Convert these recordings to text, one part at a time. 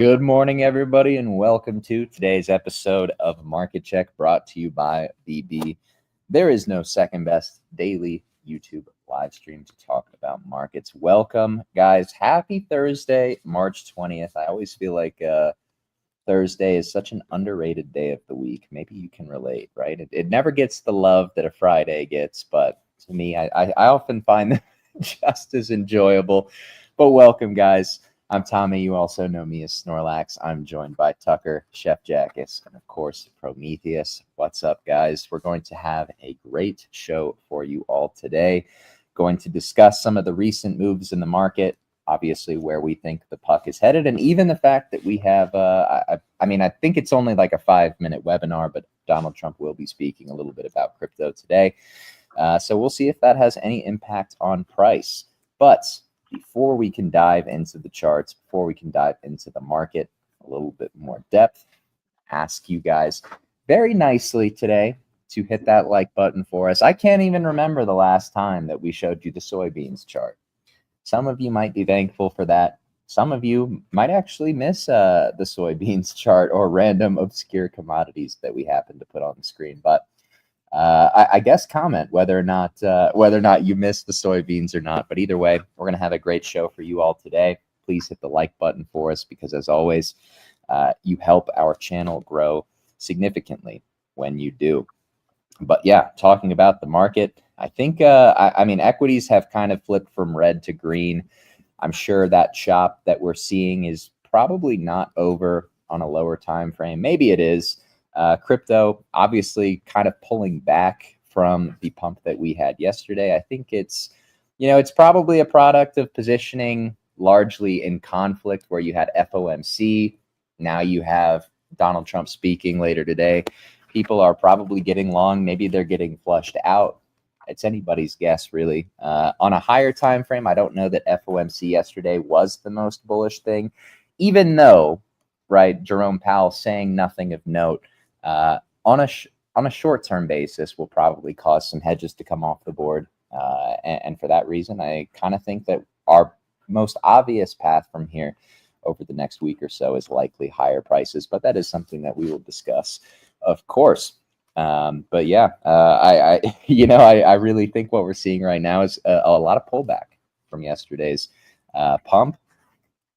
Good morning, everybody, and welcome to today's episode of Market Check brought to you by BB. There is no second best daily YouTube live stream to talk about markets. Welcome, guys. Happy Thursday, March 20th. I always feel like Thursday is such an underrated day of the week. Maybe you can relate, right? It never gets the love that a Friday gets, but to me, I often find them just as enjoyable. But welcome, guys. I'm Tommy. You also know me as Snorlax. I'm joined by Tucker, Chef Jackus, and of course, Prometheus. What's up, guys? We're going to have a great show for you all today. Going to discuss some of the recent moves in the market, obviously where we think the puck is headed, and even the fact that we have, I think it's only like a 5-minute webinar, but Donald Trump will be speaking a little bit about crypto today. So we'll see if that has any impact on price. But before we can dive into the charts, before we can dive into the market a little bit more depth, ask you guys very nicely today to hit that like button for us. I can't even remember the last time that we showed you the soybeans chart. Some of you might be thankful for that. Some of you might actually miss the soybeans chart or random obscure commodities that we happen to put on the screen. But I guess comment whether or not you missed the soybeans or not. But either way, we're going to have a great show for you all today. Please hit the like button for us because, as always, you help our channel grow significantly when you do. But yeah, talking about the market, I think equities have kind of flipped from red to green. I'm sure that chop that we're seeing is probably not over on a lower time frame. Maybe it is. Crypto obviously kind of pulling back from the pump that we had yesterday. I think it's probably a product of positioning largely in conflict where you had FOMC. Now you have Donald Trump speaking later today. People are probably getting long. Maybe they're getting flushed out. It's anybody's guess, really. On a higher time frame, I don't know that FOMC yesterday was the most bullish thing, even though, right, Jerome Powell saying nothing of note. On a short-term basis will probably cause some hedges to come off the board. And for that reason, I kind of think that our most obvious path from here over the next week or so is likely higher prices. But that is something that we will discuss, of course. But yeah, I really think what we're seeing right now is a lot of pullback from yesterday's pump.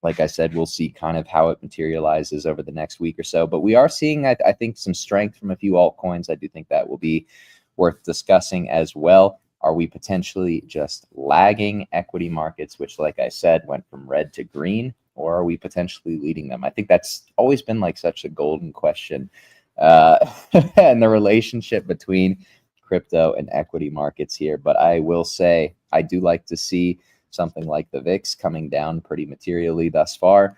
Like I said, we'll see kind of how it materializes over the next week or so. But we are seeing, I think, some strength from a few altcoins. I do think that will be worth discussing as well. Are we potentially just lagging equity markets, which, like I said, went from red to green, or are we potentially leading them? I think that's always been like such a golden question. And the relationship between crypto and equity markets here. But I will say I do like to see something like the VIX coming down pretty materially thus far,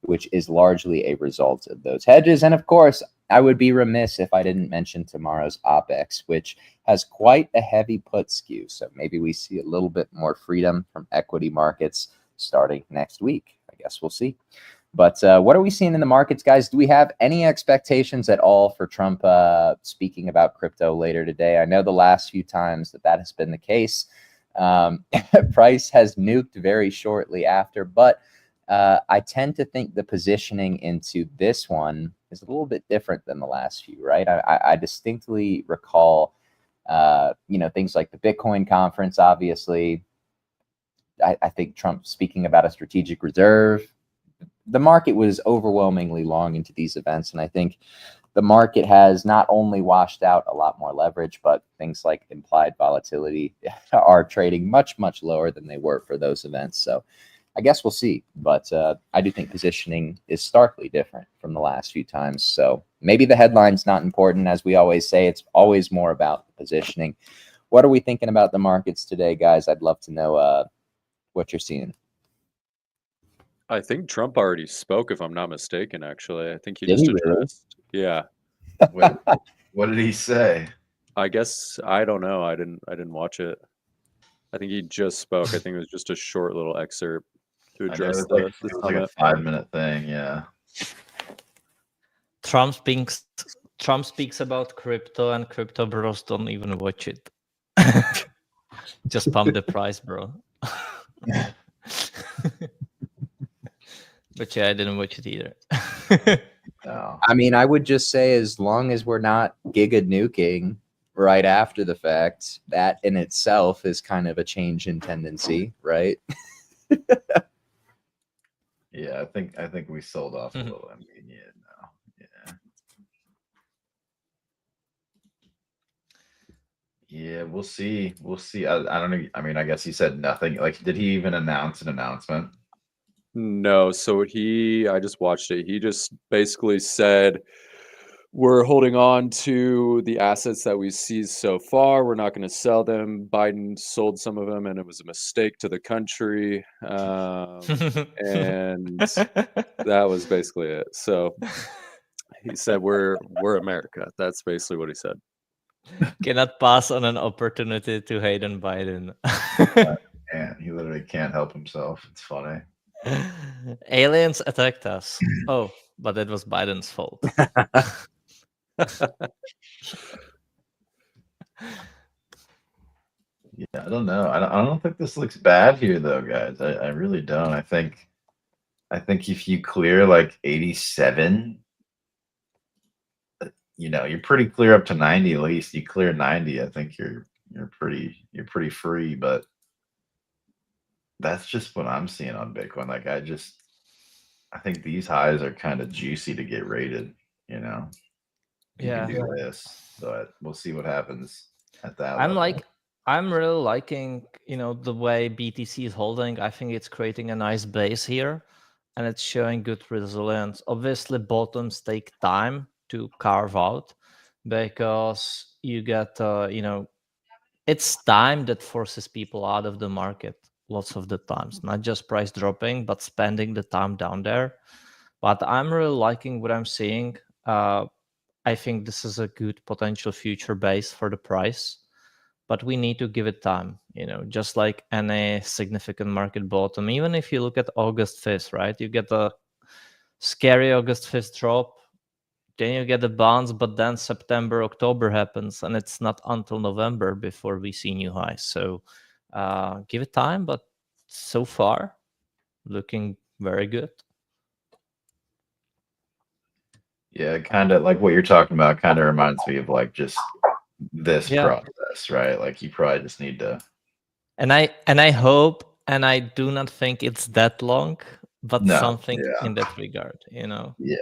which is largely a result of those hedges. And of course, I would be remiss if I didn't mention tomorrow's OPEX, which has quite a heavy put skew. So maybe we see a little bit more freedom from equity markets starting next week. I guess we'll see. But what are we seeing in the markets, guys? Do we have any expectations at all for Trump speaking about crypto later today? I know the last few times that has been the case. Price has nuked very shortly after, but I tend to think the positioning into this one is a little bit different than the last few, right? I distinctly recall, things like the Bitcoin conference, obviously. I think Trump speaking about a strategic reserve. The market was overwhelmingly long into these events, and I think the market has not only washed out a lot more leverage, but things like implied volatility are trading much, much lower than they were for those events. So I guess we'll see. But I do think positioning is starkly different from the last few times. So maybe the headline's not important. As we always say, it's always more about the positioning. What are we thinking about the markets today, guys? I'd love to know what you're seeing. I think Trump already spoke, if I'm not mistaken, actually. I think he Did just he really? addressed. Yeah. What did he say? I guess I don't know. I didn't watch it. I think he just spoke. I think it was just a short little excerpt to address it was like a 5-minute thing, yeah. Trump speaks about crypto, and crypto bros don't even watch it. Just pump the price, bro. But yeah, I didn't watch it either. No. I mean, I would just say as long as we're not giga nuking right after the fact, that in itself is kind of a change in tendency, right? Yeah, I think we sold off a Mhm. little. I mean, yeah, no. Yeah. Yeah, we'll see. We'll see. I don't know. I mean, I guess he said nothing. Like, did he even announce an announcement? No, so I just watched it. He just basically said, we're holding on to the assets that we've seized so far. We're not going to sell them. Biden sold some of them, and it was a mistake to the country. And that was basically it. So he said, we're America. That's basically what he said. Cannot pass on an opportunity to hate on Biden. And he literally can't help himself. It's funny. Aliens attacked us. Oh, but it was Biden's fault. Yeah, I don't know. I don't think this looks bad here, though, guys. I really don't. I think if you clear like 87, you're pretty clear up to 90 at least. You clear 90, I think you're pretty free. But that's just what I'm seeing on Bitcoin. Like I think these highs are kind of juicy to get rated. You know, you Yeah. can do this, but we'll see what happens at that I'm level. I'm really liking, the way BTC is holding. I think it's creating a nice base here and it's showing good resilience. Obviously, bottoms take time to carve out because you get, it's time that forces people out of the market lots of the times, not just price dropping, but spending the time down there. But I'm really liking what I'm seeing. I think this is a good potential future base for the price, but we need to give it time, just like any significant market bottom. Even if you look at August 5th, right? You get a scary August 5th drop, then you get a bounce, but then September, October happens, and it's not until November before we see new highs. So give it time, but so far, looking very good. Yeah, kind of like what you're talking about. Kind of reminds me of like just this Yeah. process, right? Like you probably just need to. And I hope, and I do not think it's that long, but No, something yeah, in that regard, yeah, yeah.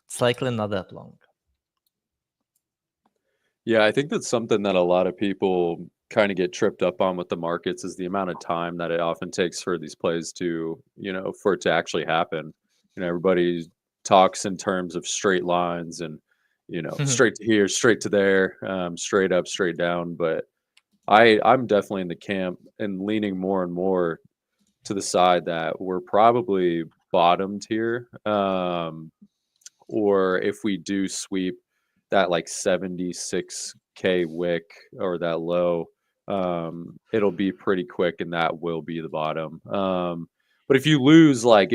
it's likely not that long. Yeah, I think that's something that a lot of people kind of get tripped up on with the markets is the amount of time that it often takes for these plays to, for it to actually happen. Everybody talks in terms of straight lines and, straight to here, straight to there, straight up, straight down. But I'm definitely in the camp and leaning more and more to the side that we're probably bottomed here. Or if we do sweep that like 76K wick or that low, it'll be pretty quick and that will be the bottom. But if you lose like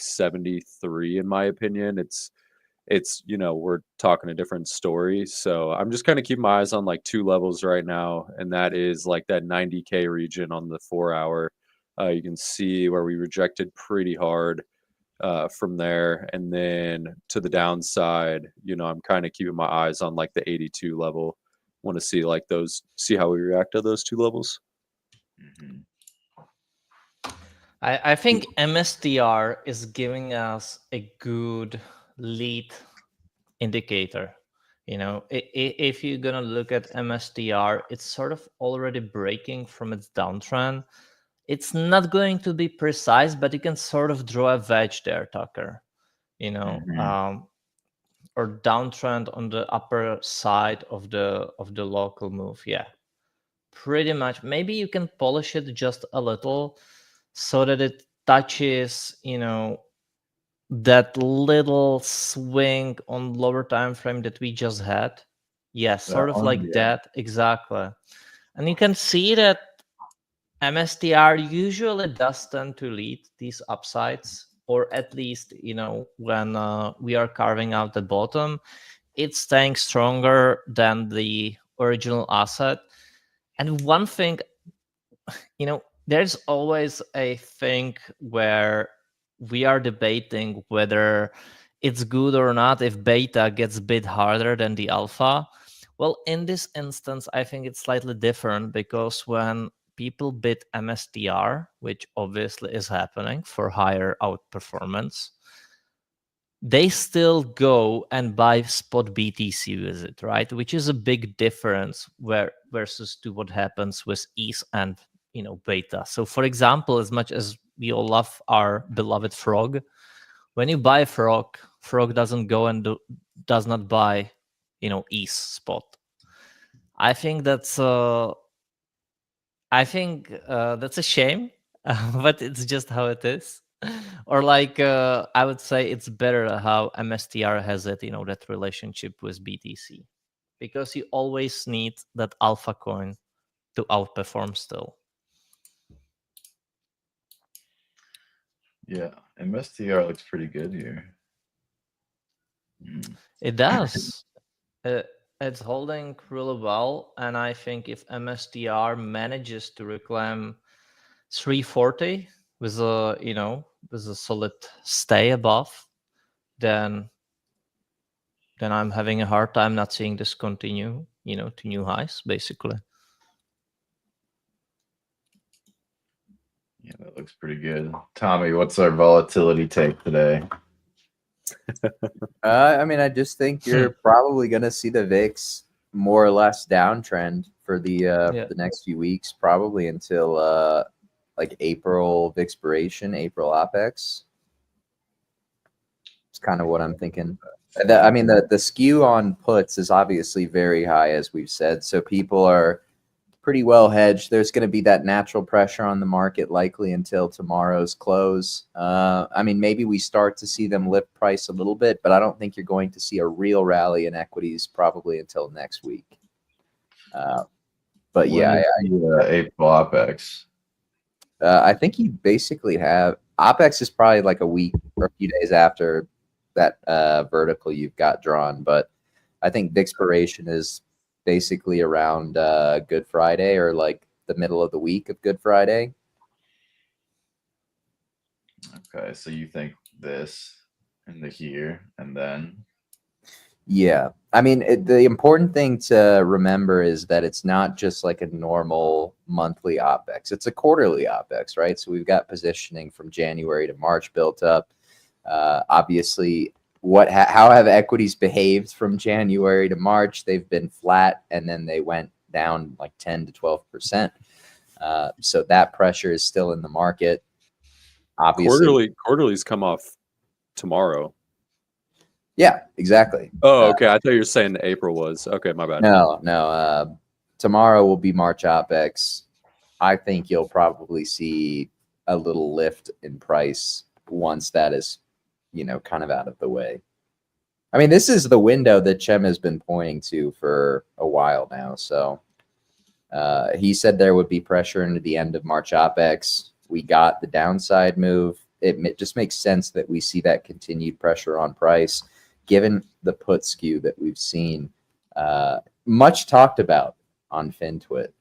73, in my opinion, it's we're talking a different story. So I'm just kind of keeping my eyes on like two levels right now, and that is like that 90K region on the 4 hour. You can see where we rejected pretty hard from there, and then to the downside, I'm kind of keeping my eyes on like the 82 level. Want to see how we react to those two levels. Mhm. I think MSTR is giving us a good lead indicator. If you're gonna look at MSTR, it's sort of already breaking from its downtrend. It's not going to be precise, but you can sort of draw a wedge there, Tucker. Mhm. Or downtrend on the upper side of the local move. Yeah, pretty much. Maybe you can polish it just a little so that it touches, that little swing on lower time frame that we just had. Yeah, That sort of one, like yeah. that, exactly. And you can see that MSTR usually does tend to lead these upsides, or at least, when we are carving out the bottom, it's staying stronger than the original asset. And one thing, there's always a thing where we are debating whether it's good or not if beta gets bid harder than the alpha. Well, in this instance, I think it's slightly different, because when people bid MSTR, which obviously is happening for higher outperformance, they still go and buy spot BTC with it, right? Which is a big difference versus to what happens with ETH and beta. So for example, as much as we all love our beloved Frog, when you buy Frog doesn't go and does not buy ETH spot. I think that's a shame, but it's just how it is. Or like I would say it's better how MSTR has it, that relationship with BTC, because you always need that alpha coin to outperform still. Yeah, MSTR looks pretty good here. It does. It's holding really well, and I think if MSTR manages to reclaim 340 with a solid stay above, then I'm having a hard time not seeing this continue, to new highs, basically. Yeah, that looks pretty good. Tommy, what's our volatility take today? I mean, I just think you're probably going to see the VIX more or less downtrend for the next few weeks, probably until like April expiration, April OPEX. It's kind of what I'm thinking. I mean, the skew on puts is obviously very high, as we've said. So people are pretty well hedged. There's going to be that natural pressure on the market likely until tomorrow's close. I mean, maybe we start to see them lift price a little bit, but I don't think you're going to see a real rally in equities probably until next week. But yeah, April OPEX. I think you basically have OPEX is probably like a week or a few days after that vertical you've got drawn, but I think the expiration is basically around Good Friday, or like the middle of the week of Good Friday. Okay, so you think this and the here and then? Yeah, I mean, the important thing to remember is that it's not just like a normal monthly OPEX. It's a quarterly OPEX, right? So we've got positioning from January to March built up. Obviously, how have equities behaved from January to March? They've been flat, and then they went down like 10 to 12%. So that pressure is still in the market. Obviously, quarterlies come off tomorrow. Yeah, exactly. Oh, okay. I thought you were saying the April was. Okay, my bad. No. Tomorrow will be March OPEX. I think you'll probably see a little lift in price once that is, kind of out of the way. I mean, this is the window that Chem has been pointing to for a while now. So he said there would be pressure into the end of March OPEX. We got the downside move. It just makes sense that we see that continued pressure on price, given the put skew that we've seen, much talked about on FinTwit.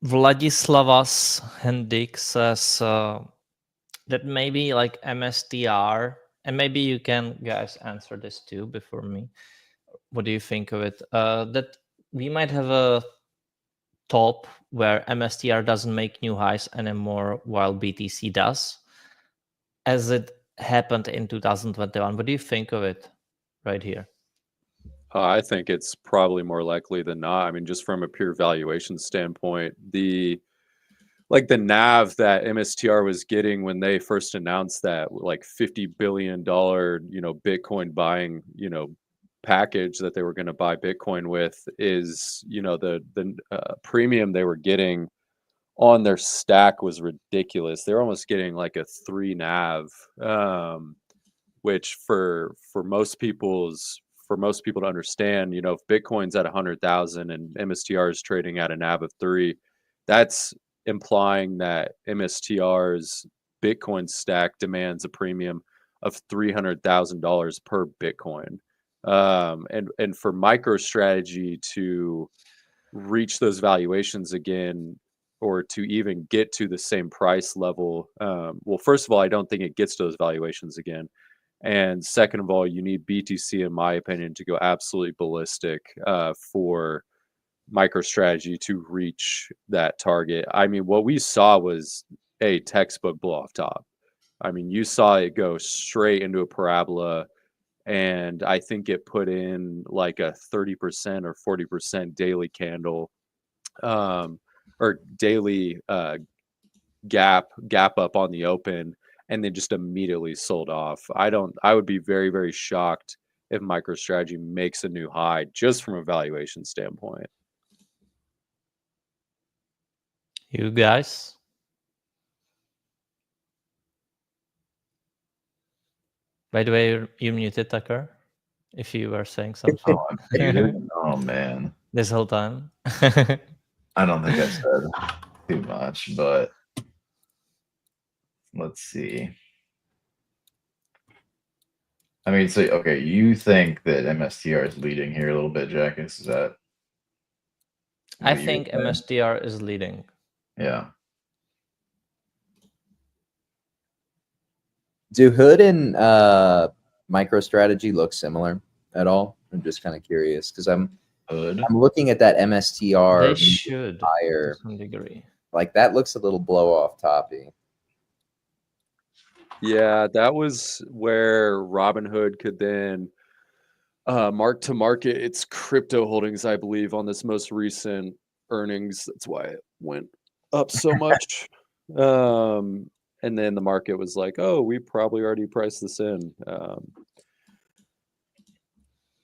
Vladislavas Hendik says that maybe like MSTR, and maybe you can guys answer this too before me. What do you think of it? That we might have a top where MSTR doesn't make new highs anymore while BTC does, as it happened in 2021. What do you think of it right here? I think it's probably more likely than not. I mean, just from a pure valuation standpoint, the NAV that MSTR was getting when they first announced that like $50 billion, Bitcoin buying, package that they were going to buy Bitcoin with is, the premium they were getting on their stack was ridiculous. They're almost getting like a 3 NAV, which for most people to understand, if Bitcoin's at 100,000 and MSTR is trading at a NAV of 3, that's implying that MSTR's Bitcoin stack demands a premium of $300,000 per Bitcoin. And for MicroStrategy to reach those valuations again, or to even get to the same price level. Well, first of all, I don't think it gets to those valuations again. And second of all, you need BTC, in my opinion, to go absolutely ballistic for MicroStrategy to reach that target. I mean, what we saw was a textbook blow off top. I mean, you saw it go straight into a parabola, and I think it put in like a 30% or 40% daily candle, or daily gap up on the open, and then just immediately sold off. I would be very, very shocked if MicroStrategy makes a new high just from a valuation standpoint. You guys? By the way, you muted, Tucker, if you were saying something. Oh, I'm muted? Oh man, This whole time. I don't think I said too much, but let's see. I mean, so okay, you think that MSTR is leading here a little bit, Jackus? Is that? I what you think were saying? MSTR is leading. Yeah. Do Hood and MicroStrategy look similar at all? I'm just kind of curious because I'm looking at that MSTR. They should higher to some degree. Like that looks a little blow off toppy. Yeah, that was where Robinhood could then mark to market its crypto holdings, I believe, on this most recent earnings. That's why it went up so much. And then the market was like, oh, we probably already priced this in.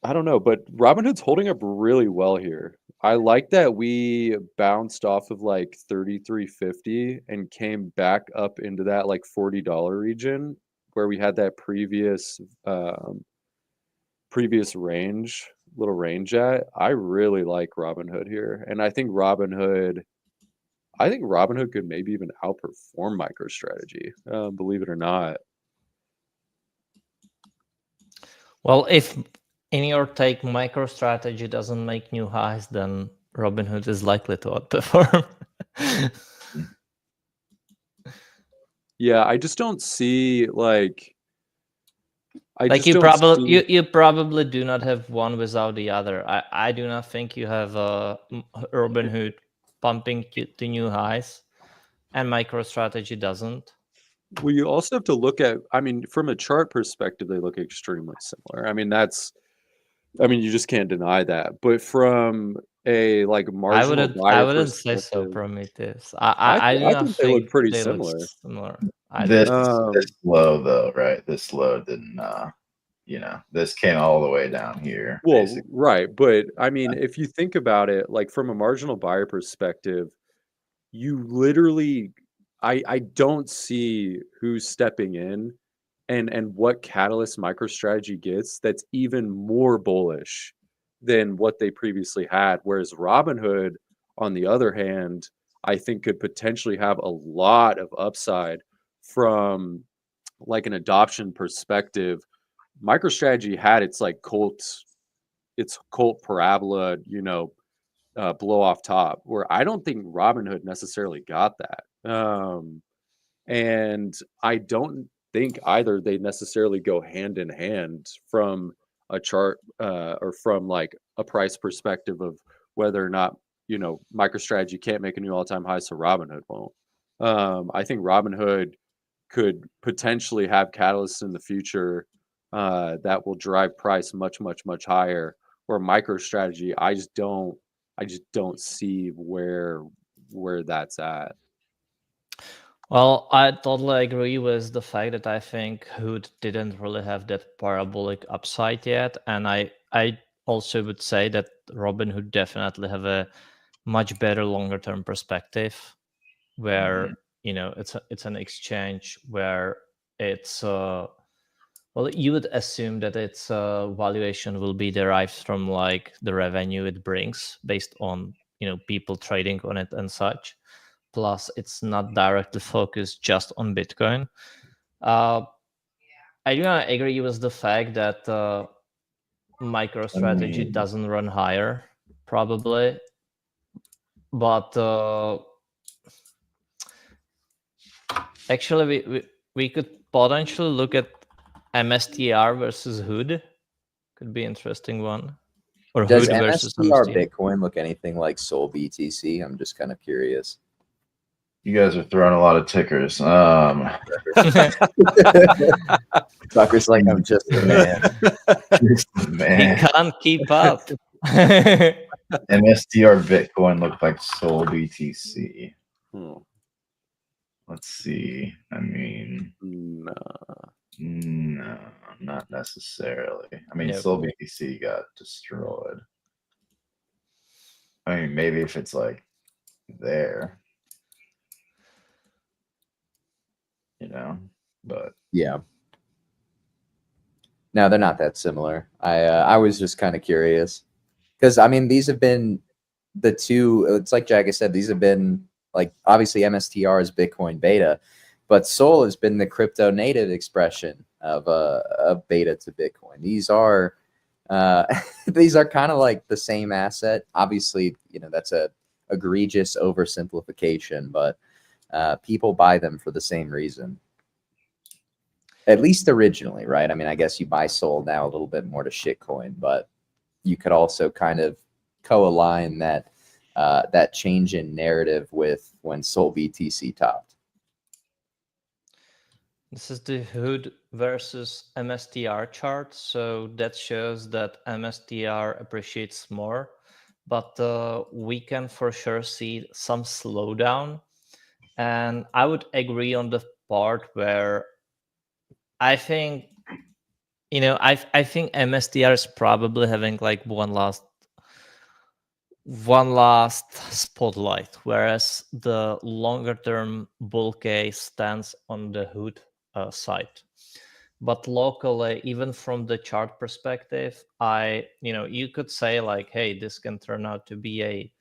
I don't know, but Robinhood's holding up really well here. I like that we bounced off of like 33.50 and came back up into that like $40 region where we had that previous little range at. I really like Robinhood here, and I think Robinhood could maybe even outperform MicroStrategy, believe it or not. Well, if in your take MicroStrategy doesn't make new highs, then Robinhood is likely to outperform. Yeah, I just don't see like. You probably do not have one without the other. I do not think you have Robinhood pumping to new highs, and MicroStrategy doesn't. Well, you also have to look at, I mean, from a chart perspective, they look extremely similar. I mean, you just can't deny that. But from a like marginal buyer I wouldn't say so, Prometheus. I do not think they look pretty similar. This low though, right? This low didn't this came all the way down here. Well, basically. right. But I mean, if you think about it, like from a marginal buyer perspective, you literally I don't see who's stepping in and what catalyst MicroStrategy gets that's even more bullish than what they previously had. Whereas Robinhood, on the other hand, I think could potentially have a lot of upside from like an adoption perspective. MicroStrategy had its like cult parabola, blow off top, where I don't think Robinhood necessarily got that. And I don't think either they necessarily go hand in hand from a chart or from like a price perspective of whether or not, MicroStrategy can't make a new all-time high, so Robinhood won't. I think Robinhood could potentially have catalysts in the future that will drive price much, much, much higher. Or MicroStrategy, I just don't see where that's at. Well, I totally agree with the fact that I think Hood didn't really have that parabolic upside yet, and I also would say that Robinhood definitely have a much better longer term perspective, where it's an exchange where it's well, you would assume that its valuation will be derived from like the revenue it brings based on people trading on it and such. Plus, it's not directly focused just on Bitcoin. I do not agree with the fact that MicroStrategy doesn't run higher, probably. But actually, we could potentially look at MSTR versus Hood. Could be interesting one. Or Does Hood versus MSTR MSTR. Bitcoin look anything like Sol BTC? I'm just kind of curious. You guys are throwing a lot of tickers. Tucker's like, I'm just a man. He Man, can't keep up. MSTR Bitcoin looked like Sol BTC. Hmm. Let's see. I mean, No. no, not necessarily. I mean, Nope. Sol BTC got destroyed. I mean, maybe if it's like there, you know, but Yeah. No, they're not that similar. I was just kind of curious because I mean these have been the two. It's like Jack said, these have been like obviously MSTR is Bitcoin beta, but Sol has been the crypto native expression of beta to Bitcoin. These are these are kind of like the same asset. Obviously, you know that's a egregious oversimplification, but people buy them for the same reason. At least originally, right? I mean, I guess you buy Sol now a little bit more to shitcoin, but you could also kind of co-align that that change in narrative with when Sol BTC topped. This is the Hood versus MSTR chart. So that shows that MSTR appreciates more, but we can for sure see some slowdown. And I would agree on the part where I think, I think MSTR is probably having like one last spotlight, whereas the longer term bull case stands on the Hood side. But locally, even from the chart perspective, you could say like, hey, this can turn out to be a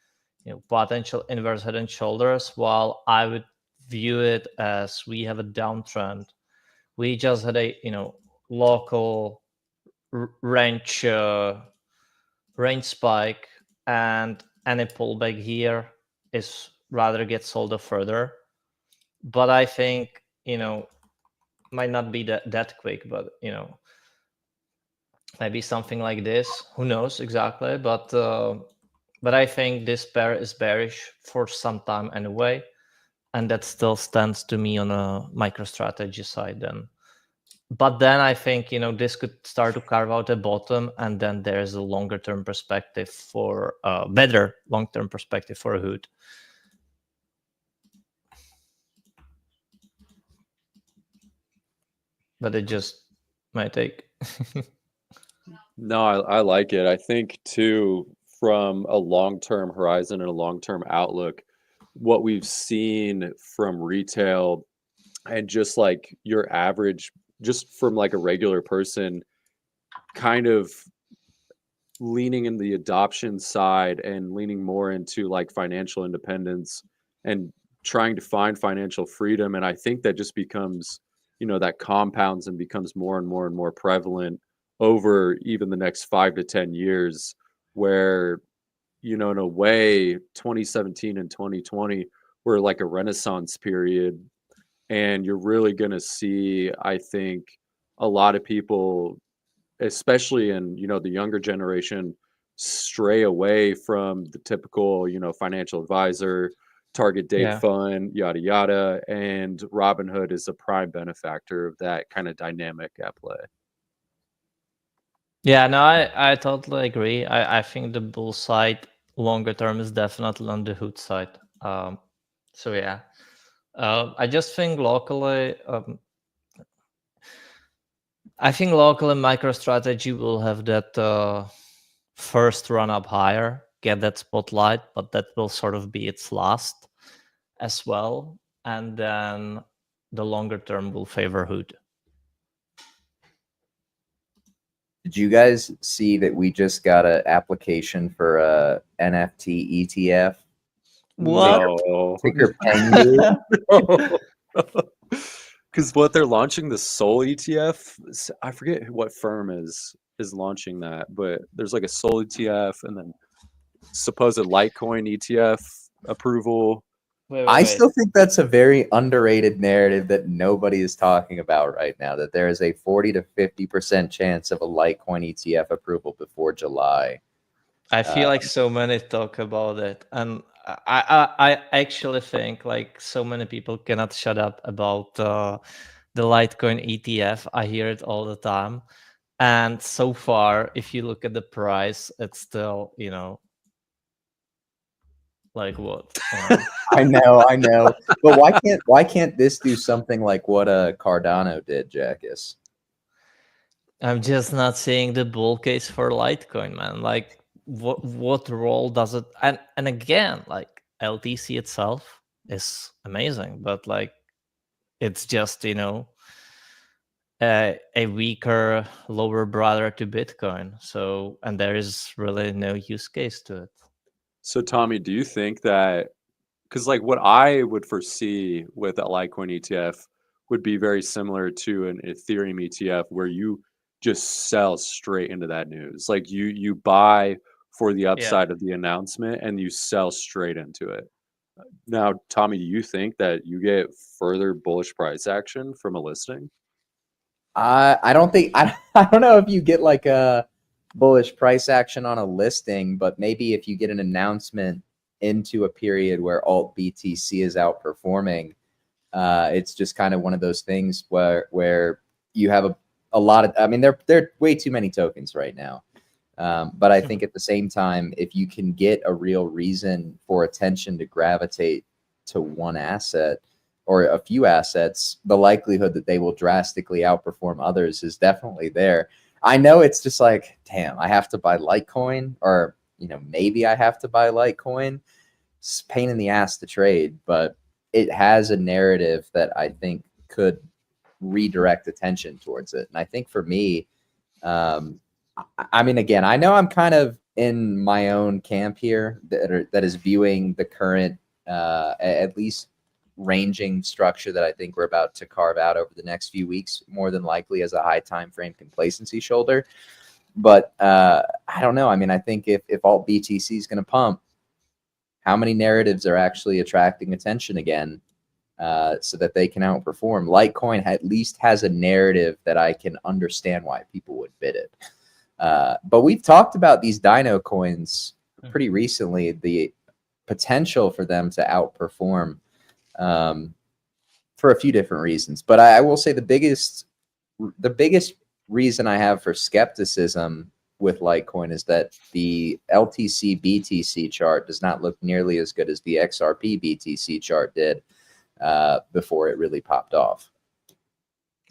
potential inverse head and shoulders, while I would view it as we have a downtrend. We just had a local range spike, and any pullback here is rather get sold further. But I think might not be that quick, but maybe something like this. Who knows exactly? But I think this pair is bearish for some time anyway, and that still stands to me on a MicroStrategy side then. But then I think this could start to carve out a bottom, and then there's a longer term perspective for better long term perspective for a Hood. But it just might take. No, I like it. I think too, from a long-term horizon and a long-term outlook, what we've seen from retail and just like your average, just from like a regular person, kind of leaning in the adoption side and leaning more into like financial independence and trying to find financial freedom. And I think that just becomes, that compounds and becomes more and more and more prevalent over even the next 5 to 10 years, where, in a way, 2017 and 2020 were like a renaissance period. And you're really going to see, I think, a lot of people, especially in the younger generation, stray away from the typical financial advisor, target date Yeah. fund, yada yada, and Robinhood is a prime benefactor of that kind of dynamic at play. Yeah, no, I totally agree. I think the bull side longer term is definitely on the Hood side. So yeah, I just think locally, MicroStrategy will have that first run up higher, get that spotlight, but that will sort of be its last as well. And then the longer term will favor Hood. Did you guys see that we just got an application for a NFT ETF? What? No. Ticker Pengu. Because what they're launching, the Sol ETF, I forget what firm is launching that, but there's like a Sol ETF and then supposed Litecoin ETF approval. I still think that's a very underrated narrative that nobody is talking about right now, that there is a 40 to 50% chance of a Litecoin ETF approval before July. I feel like so many talk about it, and I actually think like so many people cannot shut up about the Litecoin ETF. I hear it all the time, and so far, if you look at the price, it's still, you know, like what? I know, but why can't this do something like what Cardano did, Jackus? I'm just not seeing the bull case for Litecoin, man. Like, what role does it? And again, like LTC itself is amazing, but like it's just, you know, a weaker, lower brother to Bitcoin. So, and there is really no use case to it. So Tommy, do you think that, because like what I would foresee with a Litecoin ETF would be very similar to an Ethereum ETF where you just sell straight into that news. Like you buy for the upside of the announcement and you sell straight into it. Now, Tommy, do you think that you get further bullish price action from a listing? I don't think I don't know if you get like a bullish price action on a listing, but maybe if you get an announcement into a period where alt BTC is outperforming, it's just kind of one of those things where you have a lot of, I mean, there are way too many tokens right now. But I think at the same time, if you can get a real reason for attention to gravitate to one asset or a few assets, the likelihood that they will drastically outperform others is definitely there. I know it's just like, damn, I have to buy Litecoin, or, you know, maybe I have to buy Litecoin. It's a pain in the ass to trade, but it has a narrative that I think could redirect attention towards it. And I think for me, I mean, again, I know I'm kind of in my own camp here that is viewing the current, at least ranging structure that I think we're about to carve out over the next few weeks, more than likely as a high time frame complacency shoulder. But I don't know. I mean, I think if alt BTC is going to pump, how many narratives are actually attracting attention again, so that they can outperform? Litecoin at least has a narrative that I can understand why people would bid it. But we've talked about these Dino coins pretty recently, the potential for them to outperform for a few different reasons. But I will say the biggest reason I have for skepticism with Litecoin is that the LTC BTC chart does not look nearly as good as the XRP BTC chart did before it really popped off.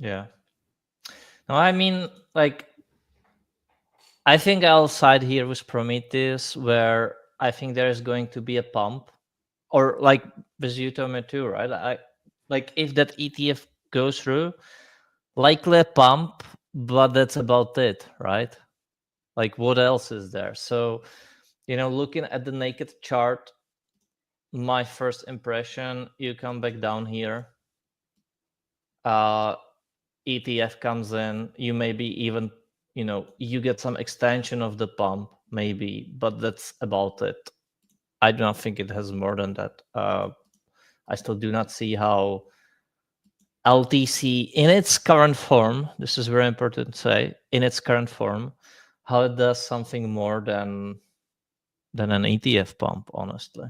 Yeah. No, I mean, like, I think I'll side here with Prometheus, where I think there is going to be a pump, or like with you, Tommy, too, right? Like if that ETF goes through, likely a pump, but that's about it, right? Like what else is there? So, you know, looking at the naked chart, my first impression, you come back down here, ETF comes in, you maybe even, you know, you get some extension of the pump, maybe, but that's about it. I do not think it has more than that. I still do not see how LTC in its current form, this is very important to say, in its current form, how it does something more than an ETF pump, honestly.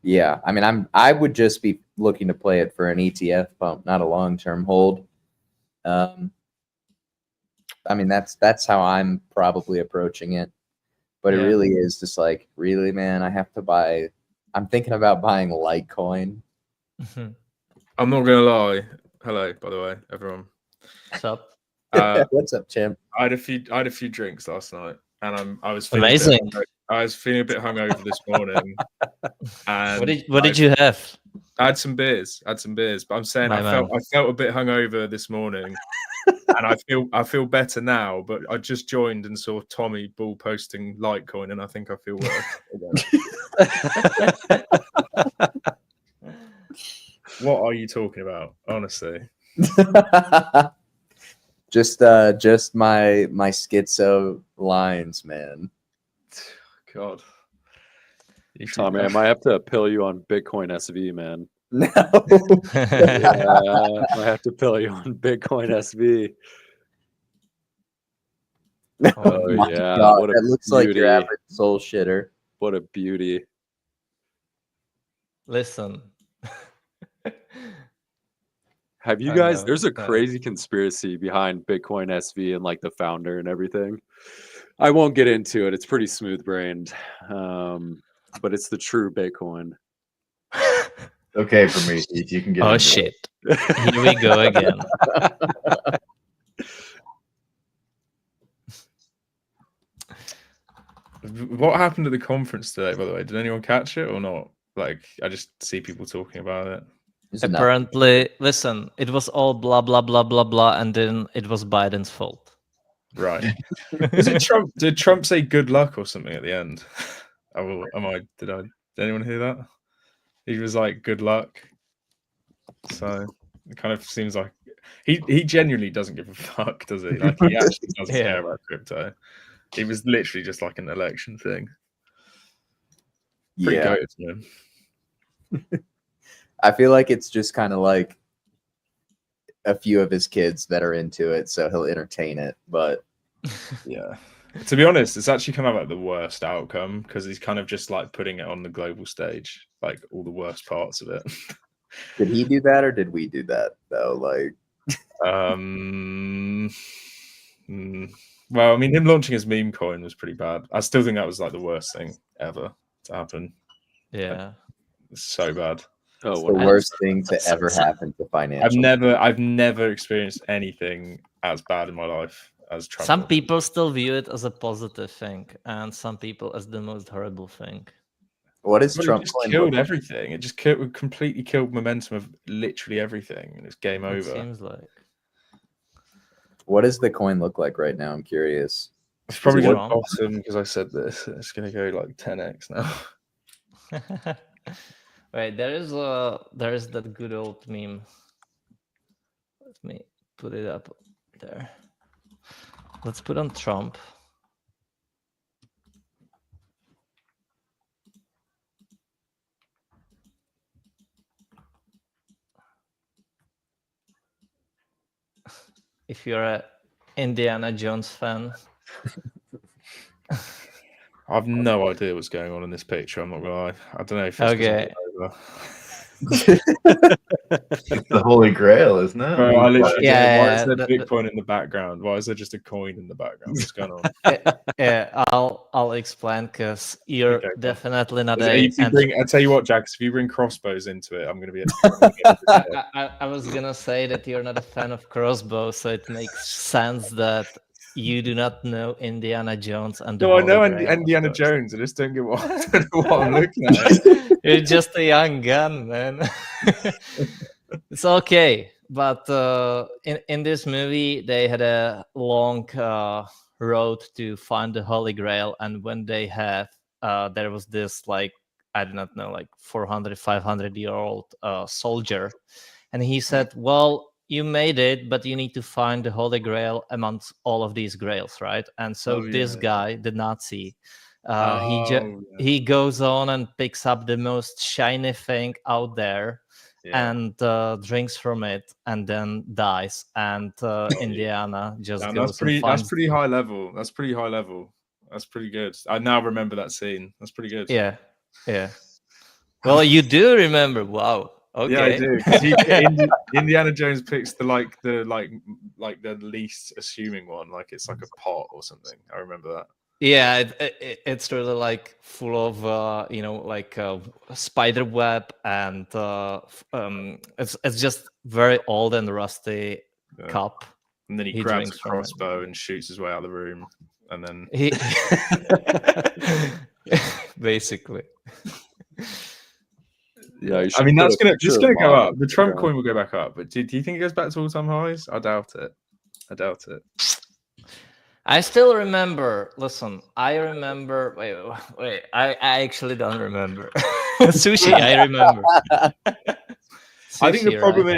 Yeah, I mean, I would just be looking to play it for an ETF pump, not a long-term hold. I mean, that's how I'm probably approaching it. But it really is just like, really, man, I have to buy. I'm thinking about buying Litecoin. I'm not gonna lie. Hello, by the way, everyone. What's up? What's up, champ? I had a few drinks last night, and I was feeling amazing. I was feeling a bit hungover this morning. And what did you have? I had some beers. But I'm saying I felt a bit hungover this morning, and I feel better now. But I just joined and saw Tommy Bull posting Litecoin, and I think I feel worse. What are you talking about, honestly? Just my schizo lines, man. God. Tommy, I might have to pill you on Bitcoin SV, man. No. Yeah, I have to pill you on Bitcoin SV. Oh Oh, my yeah, God, what a that looks like your beauty. average soul shitter. What a beauty. Listen. Have you I guys, know, there's a yeah. crazy conspiracy behind Bitcoin SV and like the founder and everything. I won't get into it. It's pretty smooth brained. But it's the true Bitcoin. Okay, Prometheus, you can get Oh into shit. Here we go again. What happened at the conference today, by the way? Did anyone catch it or not? Like, I just see people talking about it. Apparently, listen, it was all blah blah blah blah blah, and then it was Biden's fault. Right. Was it Trump? Did Trump say good luck or something at the end? Did anyone hear that? He was like, good luck. So it kind of seems like he genuinely doesn't give a fuck, does he? Like, he actually doesn't Yeah. care about crypto. It was literally just like an election thing. Pretty Yeah. goated, man. I feel like it's just kind of like a few of his kids that are into it, so he'll entertain it. But yeah, to be honest, it's actually kind of like the worst outcome because he's kind of just like putting it on the global stage, like all the worst parts of it. did he do that or did we do that though? Like, well, I mean, him launching his meme coin was pretty bad. I still think that was like the worst thing ever to happen. Yeah. It's so bad. it's Oh, the worst thing to ever happen to financial. I've never experienced anything as bad in my life as Trump. Some people still view it as a positive thing, and some people as the most horrible thing. What is But Trump it just coin killed look- everything. It just completely killed momentum of literally everything, and it's game It over. seems like. What does the coin look like right now? I'm curious. It's probably it going to wrong? bottom because I said this. It's going to go like 10x now. Wait, there is that good old meme. Let me put it up there. Let's put on Trump. If you're a Indiana Jones fan. I have no idea what's going on in this picture. I'm not gonna lie. I don't know if it's Okay. It's the Holy Grail, isn't it? Bro, I literally why is there the- Bitcoin in the background? Why is there just a coin in the background? What's going on? Yeah, I'll explain because you're Okay, cool. definitely not I tell you what, Jax, if you bring crossbows into it, I'm gonna be. I was gonna say that you're not a fan of crossbows, so it makes sense that you do not know Indiana Jones and the No, I know Holy Grail, Indiana of course. Jones. I just don't get what, I don't know what I'm looking at. You're just a young gun, man. It's okay, but in this movie they had a long road to find the Holy Grail, and when they have there was this, like, I do not know, like 400-500-year-old soldier, and he said, well, you made it, but you need to find the Holy Grail amongst all of these grails, right? And so this guy, the Nazi, he goes on and picks up the most shiny thing out there, and drinks from it, and then dies. And Indiana just goes. That's pretty high level. That's pretty high level. That's pretty good. I now remember that scene. That's pretty good. Yeah. Well, you do remember. Wow. Okay. Yeah, I do. Indiana Jones picks the least assuming one. Like it's like a pot or something. I remember that. Yeah, it's really like full of like spider web, and it's just very old and rusty cup. And then he grabs a crossbow and shoots his way out of the room, and then he basically. Yeah, I mean that's gonna go up. The Trump coin will go back up, but do you think it goes back to all-time highs? I doubt it. I still remember. Listen, I remember. Wait. I actually don't remember. Sushi, I remember. Sushi, I think the problem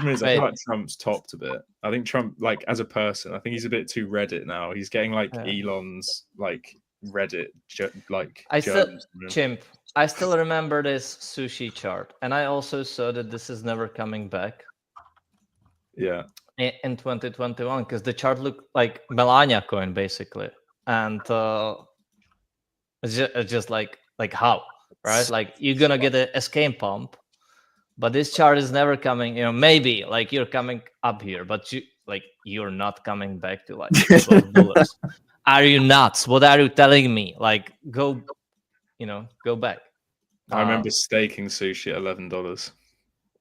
is I feel like Trump's topped a bit. I think Trump, like as a person, I think he's a bit too Reddit now. He's getting like Elon's like Reddit like. Chimp. I still remember this sushi chart, and I also saw that this is never coming back. Yeah. In 2021, because the chart looked like Melania coin basically, and it's just like how, right? Like you're gonna get a escape pump, but this chart is never coming. Maybe like you're coming up here, but you're not coming back to like $12. Are you nuts? What are you telling me? Like go back. I remember staking sushi at $11.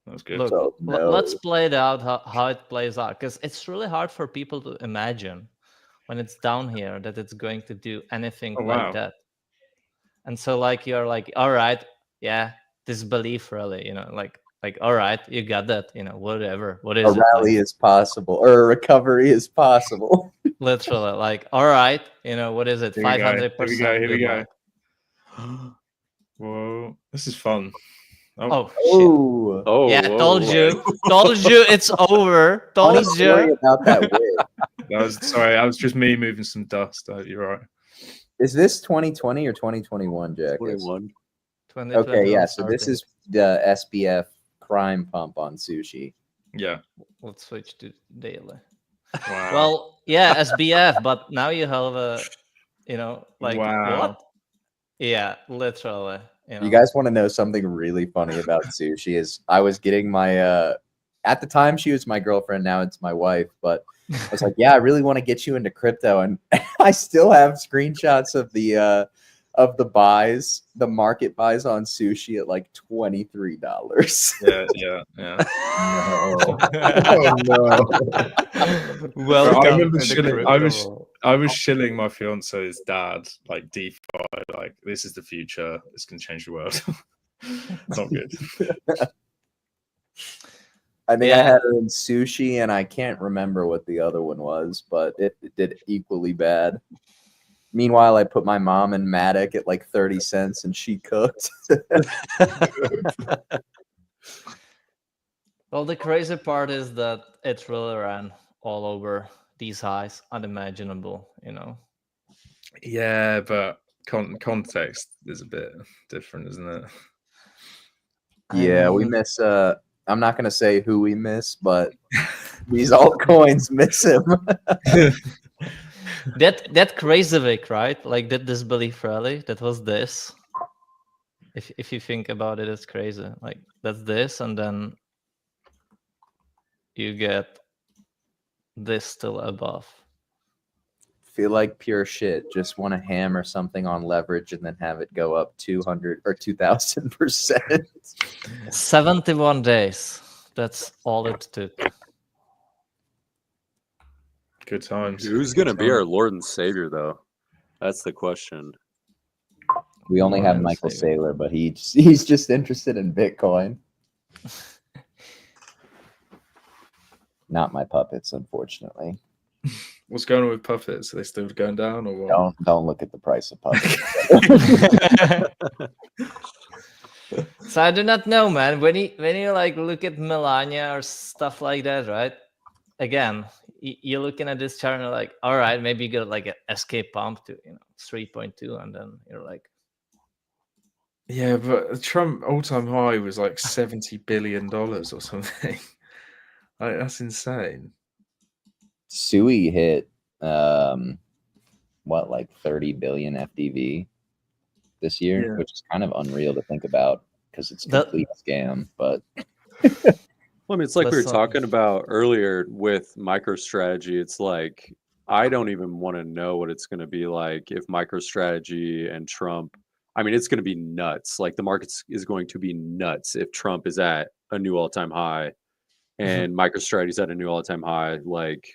That was good. Look, So, no. let's play it out how it plays out, because it's really hard for people to imagine when it's down here that it's going to do anything like that. And so like you're like, all right, yeah, disbelief really, like all right, you got that, whatever. What is a rally is possible, or a recovery is possible. Literally, like, all right, what is it? 500%. Here we go. Whoa, this is fun. Oh shit. Oh yeah, whoa, told you it's over. Told Funny story you. about that wig. Sorry, I was just me moving some dust. You're right. Is this 2020 or 2021, Jack? 21. Okay, yeah. So this is the SBF crime pump on sushi. Yeah. Let's switch to daily. Wow. Well, yeah, SBF, but now you have a, like wow. what? Yeah, literally. You guys want to know something really funny about sushi? Is I was getting my at the time she was my girlfriend, now it's my wife, but I was like, yeah, I really want to get you into crypto, and I still have screenshots of the buys, the market buys on sushi at like $23. Yeah. No. Oh no. Well, I remember shilling. I was shilling my fiance's dad like DeFi, like this is the future. This can change the world. Not good. I think I had her in sushi, and I can't remember what the other one was, but it did equally bad. Meanwhile, I put my mom in Matic at like 30 cents, and she cooked. Well, the crazy part is that it really ran all over these highs, unimaginable, Yeah, but context is a bit different, isn't it? Yeah, we miss. I'm not gonna say who we miss, but these altcoins miss him. that crazy week, right? Like that disbelief rally. That was this. If you think about it, it's crazy. Like that's this, and then you get this still above. Feel like pure shit. Just want to hammer something on leverage and then have it go up 200 or 2,000%. 71 days. That's all it took. Good times. Who's going to be our Lord and Savior, though? That's the question. We only have Michael Saylor, but he's just interested in Bitcoin. Not my puppets, unfortunately. What's going on with puppets? Are they still going down or what? Don't look at the price of puppets. So I do not know, man. When you like look at Melania or stuff like that, right? Again, you're looking at this chart and you're like, all right, maybe you get like an escape pump to 3.2, and then you're like, yeah, but Trump all-time high was like $70 billion or something. Like, that's insane. Sui hit like 30 billion FDV this year, which is kind of unreal to think about because it's a complete scam. But well, I mean, it's like we were talking about earlier with MicroStrategy. It's like I don't even want to know what it's going to be like if MicroStrategy and Trump. I mean, it's going to be nuts. Like the market is going to be nuts if Trump is at a new all-time high and MicroStrategy is at a new all-time high. Like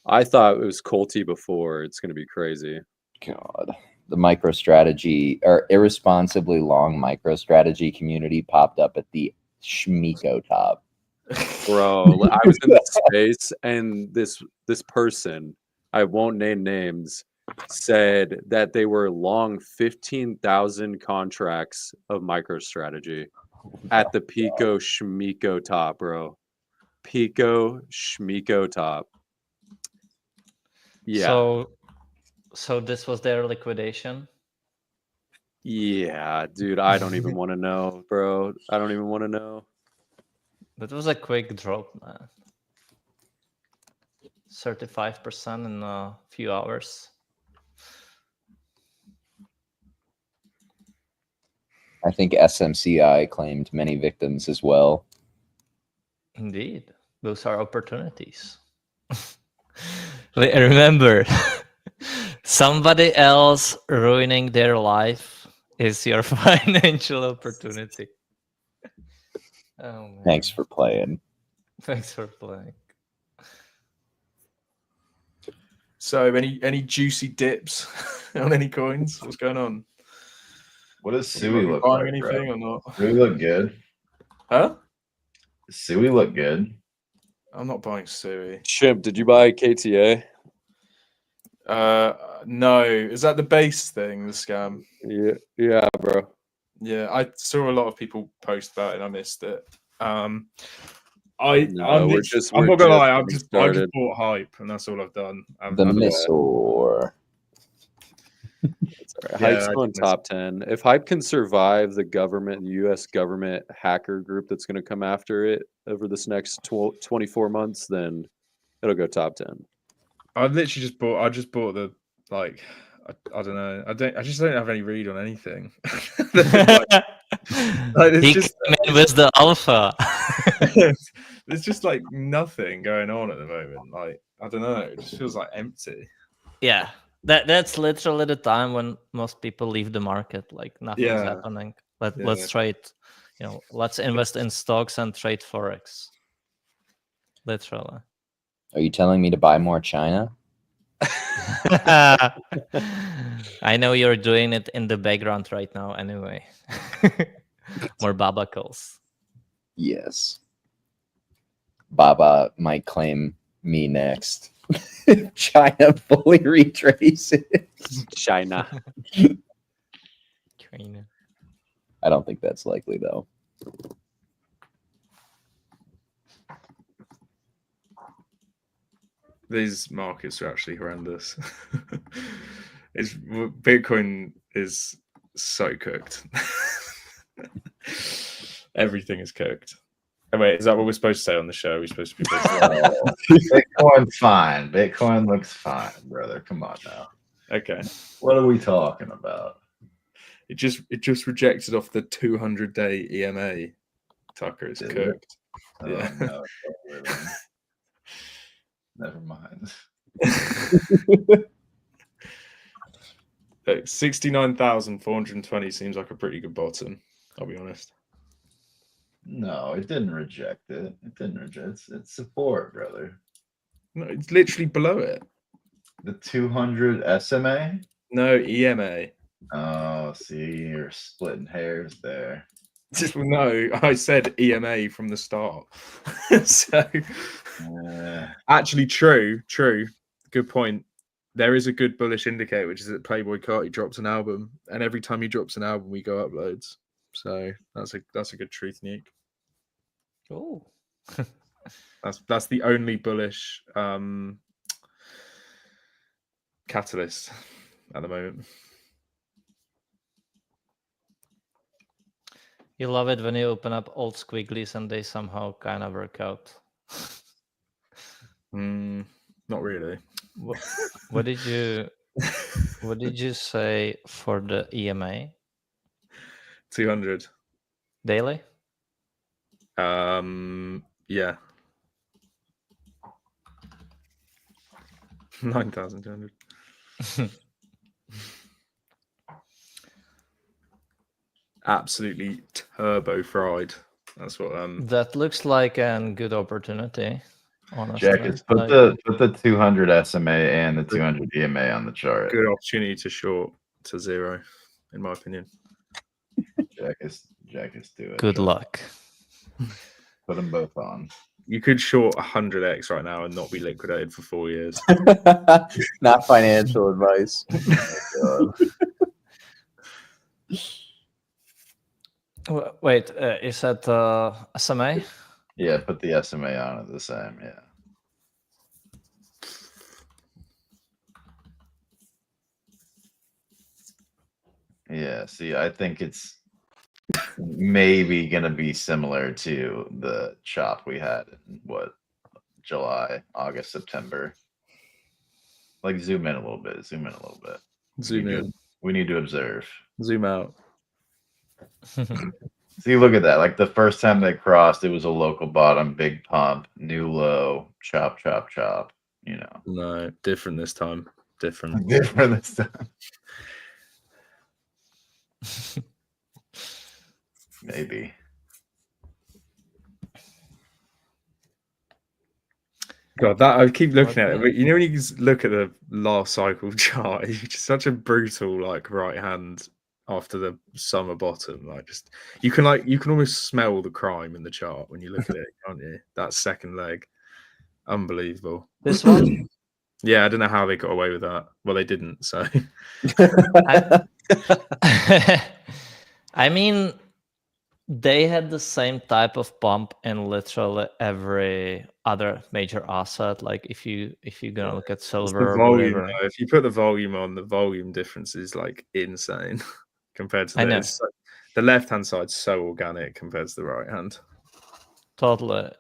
I thought it was Colty before. It's going to be crazy. God, the MicroStrategy or irresponsibly long MicroStrategy community popped up at the Schmiko top. Bro, I was in that space and this person, I won't name names, said that they were long 15,000 contracts of MicroStrategy at the Pico Schmiko top, bro. Pico Schmiko top. Yeah. So this was their liquidation. Yeah, dude, I don't even want to know, bro. I don't even want to know. That was a quick drop, man. 35% in a few hours. I think SMCI claimed many victims as well. Indeed, those are opportunities. Remember, somebody else ruining their life is your financial opportunity. Oh, man. Thanks for playing. Thanks for playing. So, any juicy dips on any coins? What's going on? What does You Sui look buying like, anything bro? or not? Sui look good. Huh? Does Sui look good? I'm not buying Sui. Shimp, did you buy KTA? No. Is that the base thing, the scam? Yeah, bro. Yeah, I saw a lot of people post about it and I missed it. I'm we're not gonna lie, I just started. bought hype and that's all I've done. The Missor. Right. Yeah, Hype's going top 10. If Hype can survive the government, the U.S. government hacker group that's going to come after it over this next 24 months, then it'll go top 10. I just bought the like. I don't know. I just don't have any read on anything. He came in with the alpha. There's just like nothing going on at the moment. Like I don't know. It just feels like empty. Yeah, that's literally the time when most people leave the market. Like nothing's happening. Let's trade. Let's invest in stocks and trade forex. Literally. Are you telling me to buy more China? I know you're doing it in the background right now anyway. More Baba calls. Yes. Baba might claim me next. China fully retraces. China. I don't think that's likely, though. These markets are actually horrendous. Bitcoin is so cooked. Everything is cooked. Oh, wait, is that what we're supposed to say on the show? We're supposed to be Bitcoin's fine. Bitcoin looks fine, brother. Come on now. Okay. What are we talking about? It just rejected off the 200-day EMA. Tucker is cooked. Oh, yeah. No, never mind. 69,420 seems like a pretty good bottom. I'll be honest. No, it didn't reject it. It didn't reject it. It's support, brother. No, it's literally below it. The 200 SMA? No, EMA. Oh, see, you're splitting hairs there. No, I said EMA from the start. So, actually, true. Good point. There is a good bullish indicator, which is that Playboy Carti drops an album, and every time he drops an album, we go up loads. So that's a good truth, Nick. Oh, that's the only bullish catalyst at the moment. You love it when you open up old squigglies and they somehow kind of work out. Not really. What did you say for the EMA? 200 daily. Yeah. 9,200. Absolutely turbo fried. That's what that looks like a good opportunity, honestly. Jack, put the 200 SMA and the 200 EMA on the chart. Good opportunity to short to zero, in my opinion. Jack is do it. Good luck. Put them both on. You could short 100x right now and not be liquidated for 4 years. Not financial advice. Oh, Wait, is that SMA? yeah, put the SMA on at the same. Yeah. Yeah, see, I think it's maybe gonna be similar to the chop we had in July, August, September. Like zoom in a little bit. Zoom in a little bit. Zoom in. We need to observe. Zoom out. See, look at that. Like the first time they crossed, it was a local bottom, big pump, new low, chop, chop, chop. You know. No, different this time. Different. Different this time. Maybe. God, that I keep looking at it. But you know when you look at the last cycle chart, it's just such a brutal like right hand after the summer bottom. Like just you can almost smell the crime in the chart when you look at it, can't you? That second leg, unbelievable. This one. Yeah, I don't know how they got away with that. Well, they didn't. So I mean, they had the same type of pump in literally every other major asset. Like if you're gonna look at silver or volume, whatever. if you put the volume on, the volume difference is like insane compared to this. The left hand side's so organic compared to the right hand. Totally.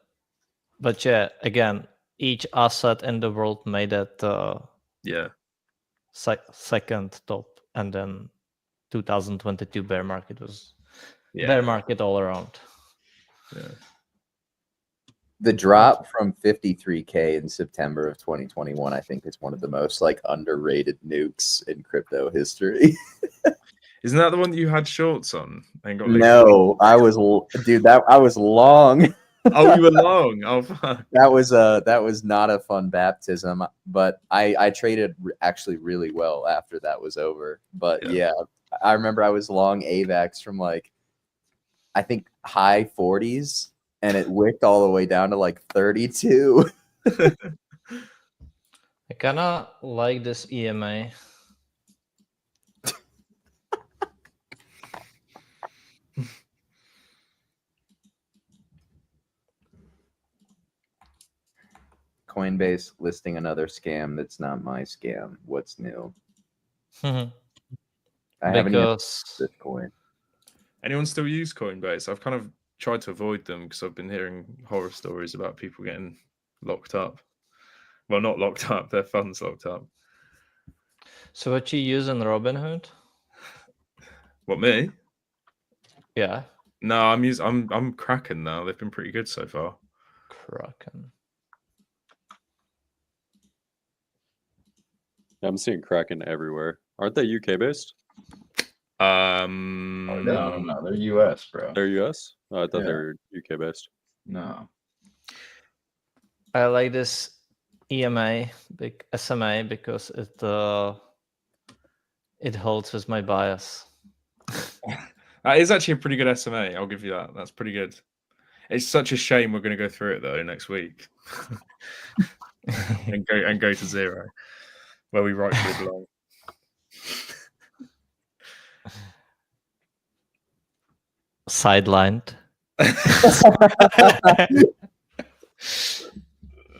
But yeah, again, each asset in the world made it second top, and then 2022 bear market was bear market all around. Yeah. The drop from 53K in September of 2021, I think, is one of the most like underrated nukes in crypto history. Isn't that the one that you had shorts on? And got No, I was long. Oh, you were long. Oh, fuck. That was not a fun baptism, but I traded actually really well after that was over. But yeah, I remember I was long AVAX from like I think high 40s, and it wicked all the way down to like 32. I kind of like this EMA. Coinbase listing another scam that's not my scam. What's new? I haven't used Bitcoin. Anyone still use Coinbase? I've kind of tried to avoid them because I've been hearing horror stories about people getting locked up. Well, not locked up, their funds locked up. So what you use in Robinhood? What, me? Yeah. No, I'm Kraken now. They've been pretty good so far. Kraken. I'm seeing Kraken everywhere. Aren't they UK based? No, they're US, bro. They're US? Oh, I thought they were UK based. No. I like this EMA, big SMA, because it holds with my bias. That is actually a pretty good SMA. I'll give you that. That's pretty good. It's such a shame we're going to go through it though next week, and go to zero, where we rightfully belong. Sidelined.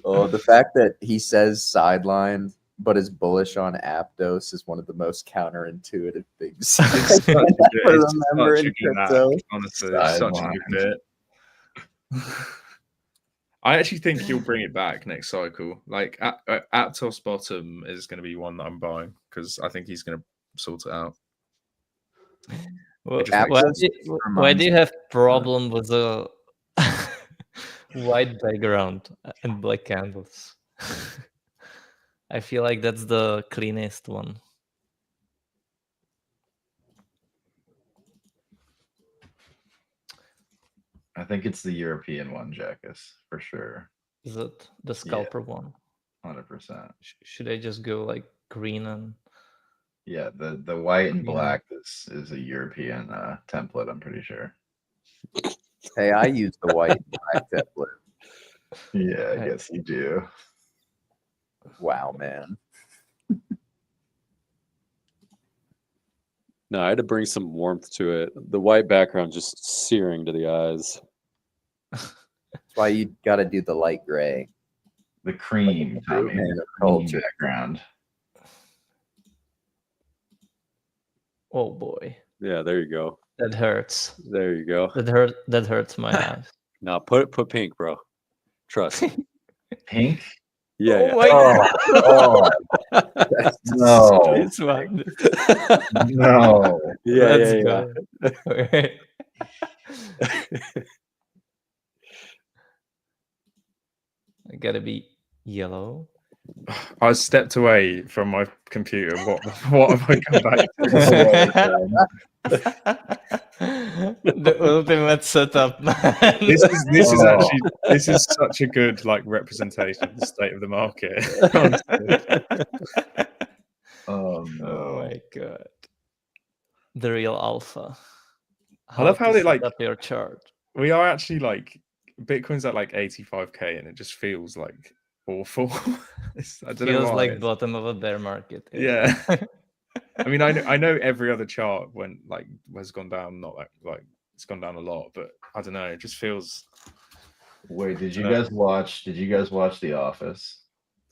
Oh, the fact that he says sidelined but is bullish on Aptos is one of the most counterintuitive things I remember in crypto. Honestly, such a good bit. I actually think he'll bring it back next cycle. Like Aptos bottom is going to be one that I'm buying because I think he's going to sort it out. Well, why do you have problem with the white background and black candles? I feel like that's the cleanest one. I think it's the European one, Jackus, for sure. Is it the scalper one? 100%. Should I just go like green and? Yeah, the white and black is a European template, I'm pretty sure. Hey, I use the white and black template. Yeah, I guess you do. Wow, man. No, I had to bring some warmth to it. The white background just searing to the eyes. That's why you got to do the light gray. The cream, Tommy. Background. Oh boy. Yeah, there you go. That hurts. There you go. That hurts my eyes. Now put pink, bro. Trust me. Pink? Yeah, Oh my Oh, yeah. no, This one. no. Let's yeah. go. Okay. I gotta be yellow. I stepped away from my computer. What have I come back to? The ultimate setup, man. This is such a good like representation of the state of the market. Honestly. Oh no. Oh my god. The real alpha. I love how to they set like up your chart. we are actually like Bitcoin's at like 85K and it just feels like awful. I don't know Feels why. like bottom of a bear market. Yeah. I mean, I know every other chart has gone down, not like it's gone down a lot, but I don't know. It just feels. Wait, did you guys watch The Office?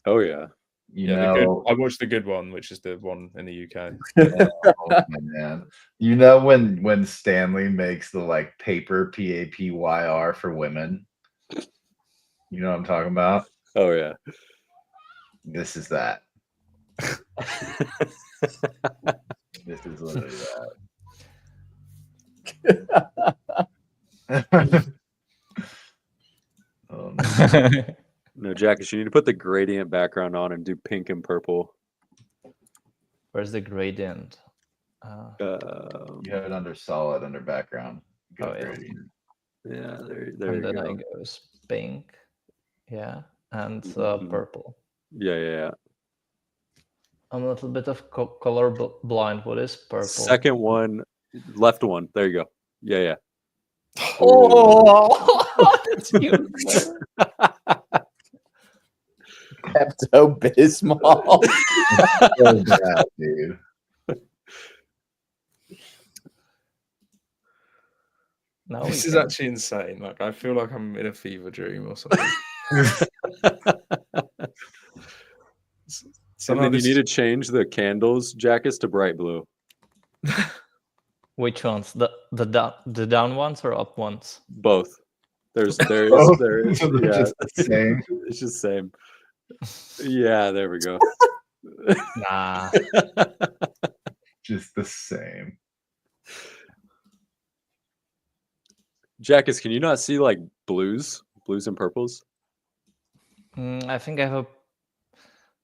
Oh yeah. I watched the good one, which is the one in the UK. Oh man. You know when Stanley makes the like paper PAPYR for women? You know what I'm talking about? Oh yeah. This is that. This is literally that. Oh, no. No, Jackus, you need to put the gradient background on and do pink and purple. Where's the gradient? You have it under solid, under background. Go Oh, yeah. gradient. Yeah, there And you then go. I goes pink, yeah, and Mhm. purple. Yeah. I'm a little bit of color blind. What is purple? Second one, left one. There you go. Yeah. Oh, that's huge. Pepto Bismol. So bad, dude. Now This we is can- actually insane. Like I feel like I'm in a fever dream or something. And then you need to change the candles, Jackus, to bright blue. Which ones? The down ones or up ones? Both. There is. So they're Yeah, just the same. it's just same. Yeah, there we go. Nah. Just the same. Jackus, can you not see like blues and purples? I think I have a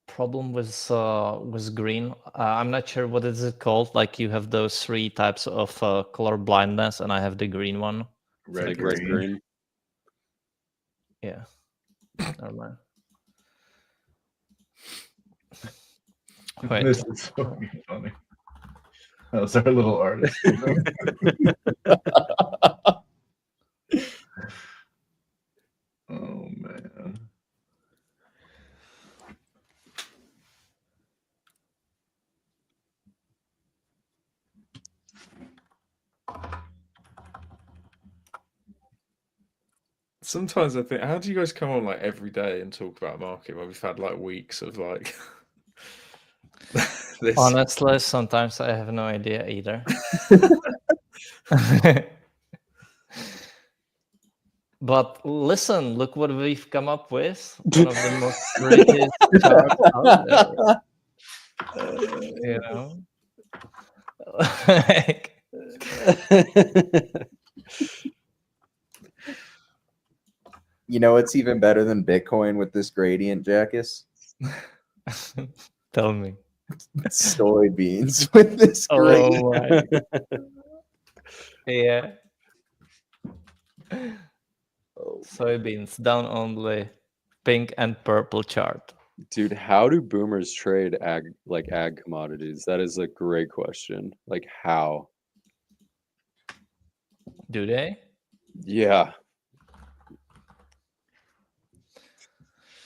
problem with green. I'm not sure what is it called. Like you have those three types of color blindness, and I have the green one. Red, Like red, green. Yeah. Never mind. Wait. This is so funny. That was our little artist. Oh man. Sometimes I think, how do you guys come on like every day and talk about market when we've had like weeks of like this? Honestly, sometimes I have no idea either. But listen, look what we've come up with. One of the most prettiest charts out there. You know? Like, You know what's even better than Bitcoin with this gradient, Jackus? tell me. Soybeans with this gradient. Oh my. Yeah. Soybeans down only pink and purple chart. Dude, how do boomers trade ag commodities? That is a great question. Like how? Do they? Yeah.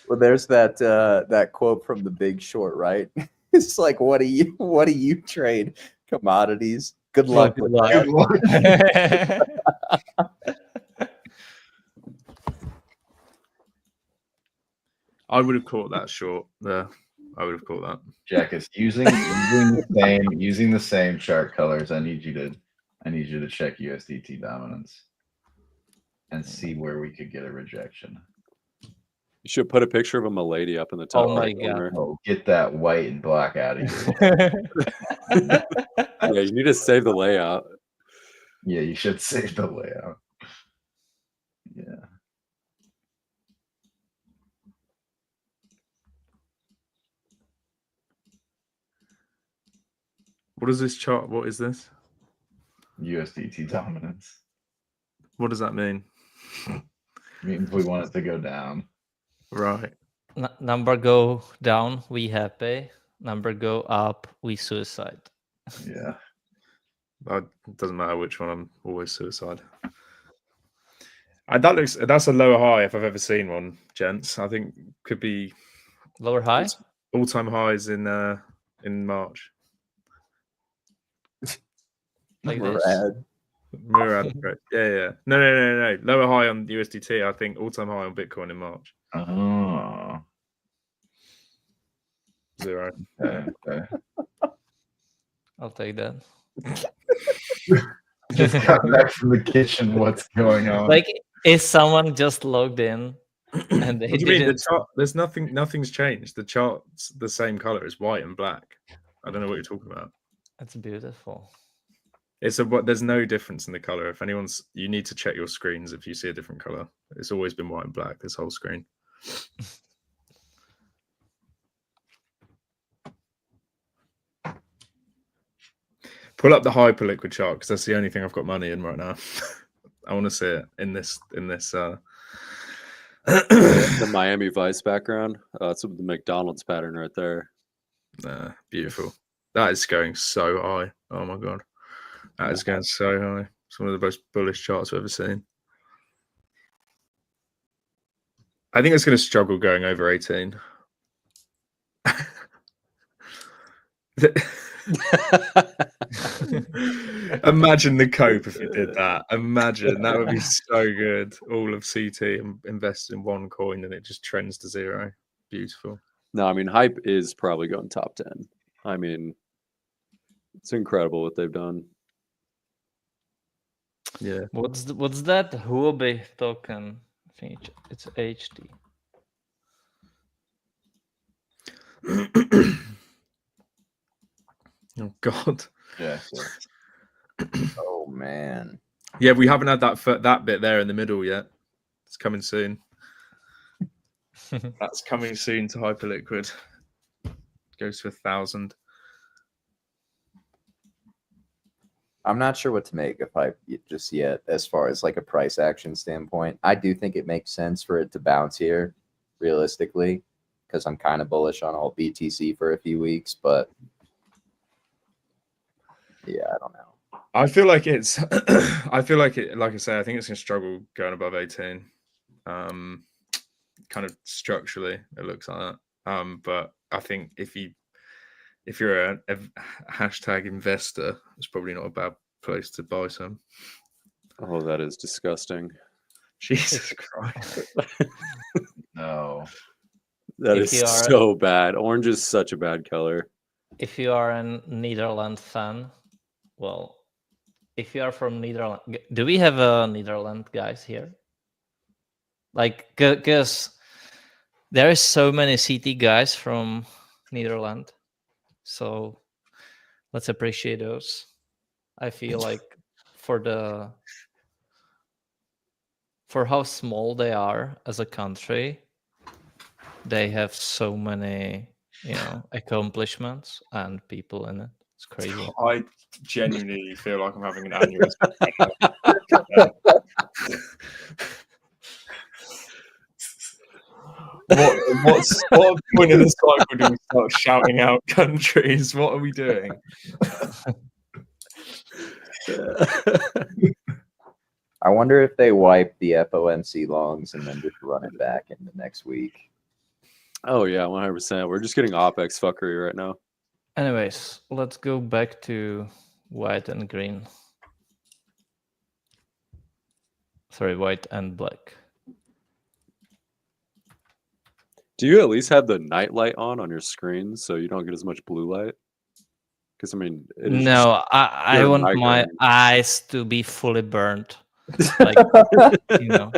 Well, there's that quote from The Big Short, right? It's like, what do you trade? Commodities. Good luck with that. Good luck. I would have caught that short there. I would have caught that. Jack is using the same chart colors. I need you to check USDT dominance and see where we could get a rejection. You should put a picture of a milady up in the top Oh my right corner. Oh, get that white and black out of here. Yeah, you need to save the layout. Yeah, you should save the layout. Yeah. What is this chart? What is this? USDT dominance. What does that mean? Means we want it to go down. Right. Number go down, we happy. Number go up, we suicide. Yeah. It doesn't matter which one. I'm always suicide. That's a lower high if I've ever seen one, gents. I think could be Lower high. all-time highs in March. Like this. Rad. Murad, right. Yeah. No. Lower high on USDT. I think all-time high on Bitcoin in March. Oh. 0. Okay. I'll take that. Just got back from the kitchen. What's going on? Like, is someone just logged in and they What do you mean? The didn't? chart, there's nothing's changed. The chart's the same color. It's white and black. I don't know what you're talking about. That's beautiful. There's no difference in the color. If you need to check your screens if you see a different color. It's always been white and black, this whole screen. Pull up the hyperliquid chart because that's the only thing I've got money in right now. I want to see it in this. The Miami Vice background. That's the McDonald's pattern right there. Beautiful. That is going so high. Oh my god, that is going so high. It's one of the most bullish charts I've ever seen. I think it's going to struggle going over 18. Imagine the cope if it did that. Imagine that would be so good. All of CT invested in one coin and it just trends to 0. Beautiful. No, I mean hype is probably going top 10. I mean, it's incredible what they've done. Yeah. What's that Huobi token? I think it's HD. Oh god. Yeah. Oh man. Yeah, we haven't had that bit there in the middle yet. It's coming soon. That's coming soon to Hyperliquid. Goes to 1,000. I'm not sure what to make of hype just yet as far as like a price action standpoint. I do think it makes sense for it to bounce here realistically because I'm kind of bullish on all BTC for a few weeks, but yeah, I don't know. I feel like it's like I say, I think it's gonna struggle going above 18. Kind of structurally it looks like that. But I think if you're a hashtag investor, it's probably not a bad place to buy some. Oh, that is disgusting. Jesus Christ. No. That is so bad. Orange is such a bad color. If you are a Netherlands fan, well, if you are from Netherlands, do we have a Netherlands guys here? Like, because there is so many CT guys from Netherlands, so let's appreciate those. I feel like for how small they are as a country, they have so many, accomplishments and people in it. It's crazy. I genuinely feel like I'm having an aneurysm. What point in the cycle do we start shouting out countries? What are we doing? I wonder if they wipe the FOMC longs and then just run it back into next week. Oh yeah, 100%. We're just getting OPEX fuckery right now. Anyways, let's go back to white and green. Sorry, white and black. Do you at least have the night light on your screen so you don't get as much blue light? Because I mean, it is just No, I pure want my migraine. eyes to be fully burnt. Like, you know.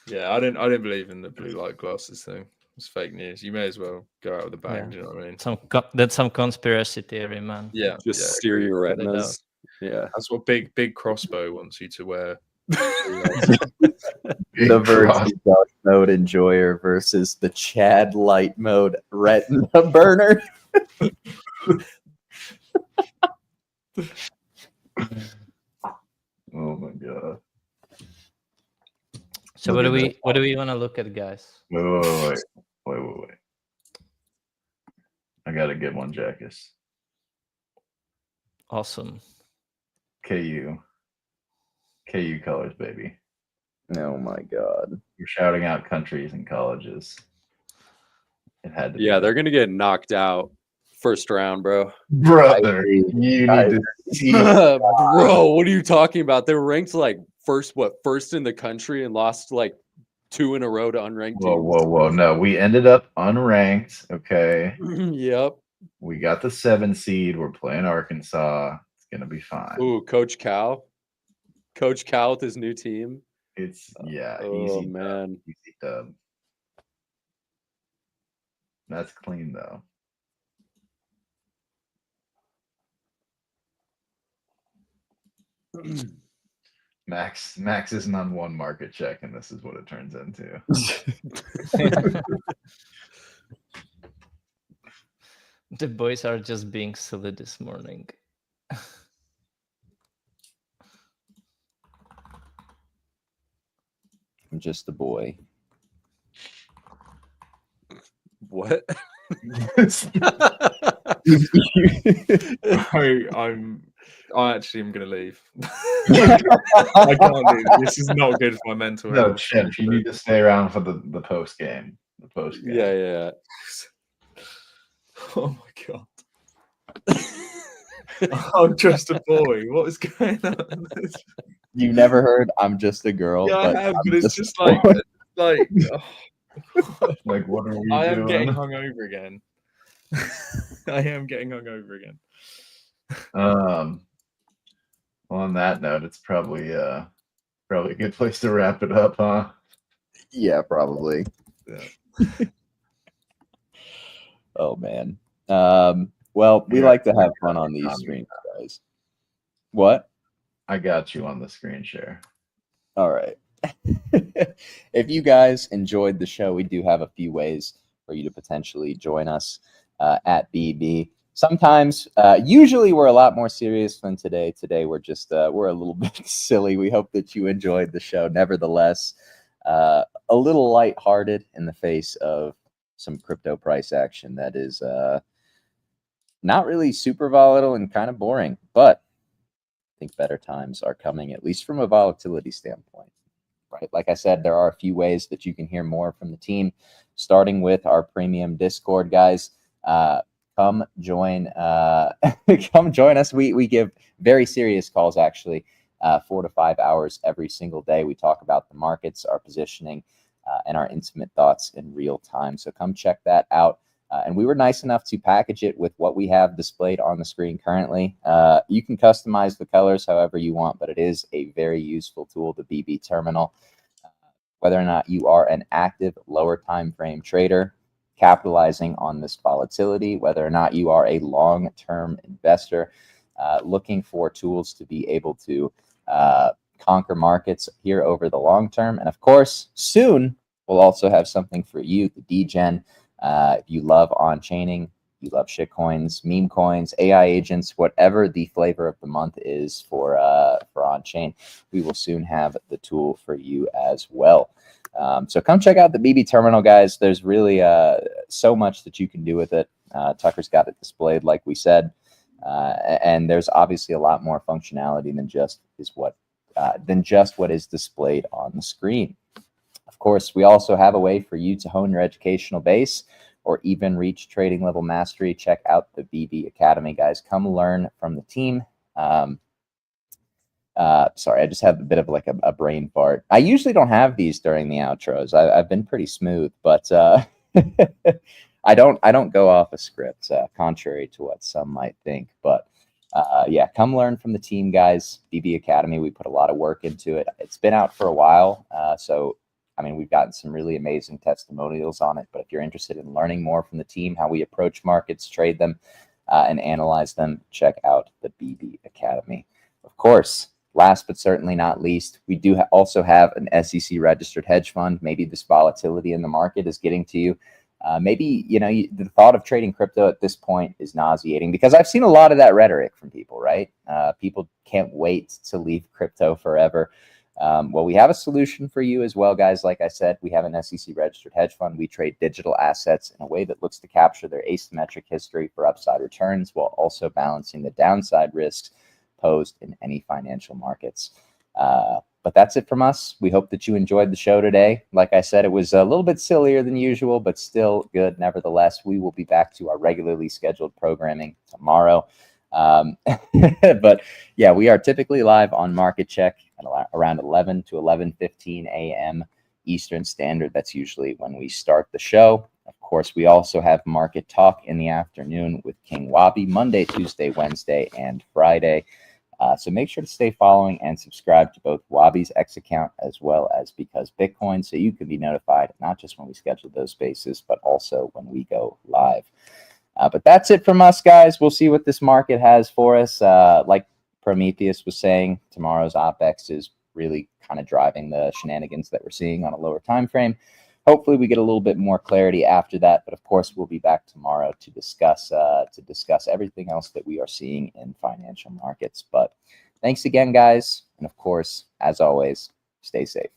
Yeah, I didn't believe in the blue light glasses thing. It's fake news. You may as well go out with a bang. Yeah. Do you know what I mean? That's some conspiracy theory, man. Yeah, Just yeah, steer agree. your Cut it out. retinas. Yeah. That's what big crossbow wants you to wear. The Virgin Dark Mode enjoyer versus the Chad Light Mode retina burner. Oh my god. So Look what at do that. we want to look at, guys? Wait. I got a good one, Jackus. Awesome. KU colors, baby. Oh my god. You're shouting out countries and colleges. It had to be. Yeah, they're gonna get knocked out first round, bro. Brother, agree. you I need to see. Bro, what are you talking about? They were ranked like first in the country and lost like 2 in a row to unranked Whoa. No, we ended up unranked. Okay. teams. Yep. We got the 7 seed. We're playing Arkansas. It's gonna be fine. Ooh, Coach Cal with his new team. It's Oh easy. man. Easy dub. That's clean though. Max isn't on one market check, and this is what it turns into. The boys are just being silly this morning. I'm just a boy. What? I actually am gonna leave. I can't do this. This is not good for my mental No, health. Chimp, you need to stay around for the post game. The post game. Yeah. Oh my god. I'm just a boy. What is going on? You never heard I'm just a girl. Yeah, but I have, I'm but it's just just a boy. like Like, what are we I am doing? getting hungover again. I am getting hungover again. Well, on that note, it's probably a good place to wrap it up, huh? Yeah, probably. Yeah. Oh man. Well, we Yeah. like to have fun on these streams, guys. What? I got you on the screen share. All right. If you guys enjoyed the show, we do have a few ways for you to potentially join us at BB. Sometimes, usually we're a lot more serious than today. Today we're just we're a little bit silly. We hope that you enjoyed the show. Nevertheless, a little lighthearted in the face of some crypto price action that is not really super volatile and kind of boring, but I think better times are coming, at least from a volatility standpoint. Right. Like I said, there are a few ways that you can hear more from the team, starting with our premium Discord, guys. Come join us. We give very serious calls, actually, 4 to 5 hours every single day. We talk about the markets, our positioning, and our intimate thoughts in real time. So come check that out. And we were nice enough to package it with what we have displayed on the screen currently. You can customize the colors however you want, but it is a very useful tool, the BB terminal. Whether or not you are an active lower time frame trader capitalizing on this volatility, whether or not you are a long-term investor looking for tools to be able to conquer markets here over the long term. And of course, soon we'll also have something for you, the DGen. If you love on-chaining, you love shitcoins, meme coins, AI agents, whatever the flavor of the month is for on-chain, we will soon have the tool for you as well. So come check out the BB terminal, guys. There's really so much that you can do with it. Tucker's got it displayed, like we said, and there's obviously a lot more functionality than just what is displayed on the screen. Of course, we also have a way for you to hone your educational base or even reach trading level mastery. Check out the BB Academy, guys. Come learn from the team. Sorry, I just have a bit of like a brain fart. I usually don't have these during the outros. I've been pretty smooth, but I don't go off a script, contrary to what some might think. But yeah, come learn from the team, guys. BB Academy, we put a lot of work into it. It's been out for a while, so I mean, we've gotten some really amazing testimonials on it. But if you're interested in learning more from the team, how we approach markets, trade them, and analyze them, check out the BB Academy. Of course, last but certainly not least, we do also have an SEC registered hedge fund. Maybe this volatility in the market is getting to you. Maybe, the thought of trading crypto at this point is nauseating, because I've seen a lot of that rhetoric from people, right? People can't wait to leave crypto forever. Well, we have a solution for you as well, guys. Like I said, we have an SEC registered hedge fund. We trade digital assets in a way that looks to capture their asymmetric history for upside returns, while also balancing the downside risks posed in any financial markets. But that's it from us. We hope that you enjoyed the show today. Like I said, it was a little bit sillier than usual, but still good. Nevertheless, we will be back to our regularly scheduled programming tomorrow. But yeah, we are typically live on Market Check at around 11 to 11:15 a.m. Eastern Standard. That's usually when we start the show. Of course, we also have Market Talk in the afternoon with King Wabi, Monday, Tuesday, Wednesday, and Friday. So make sure to stay following and subscribe to both Wabi's X account as well as Because Bitcoin, so you can be notified not just when we schedule those spaces, but also when we go live. But that's it from us, guys. We'll see what this market has for us. Like Prometheus was saying, tomorrow's OPEX is really kind of driving the shenanigans that we're seeing on a lower time frame. Hopefully we get a little bit more clarity after that, but of course we'll be back tomorrow to discuss everything else that we are seeing in financial markets. But thanks again, guys, and of course, as always, stay safe.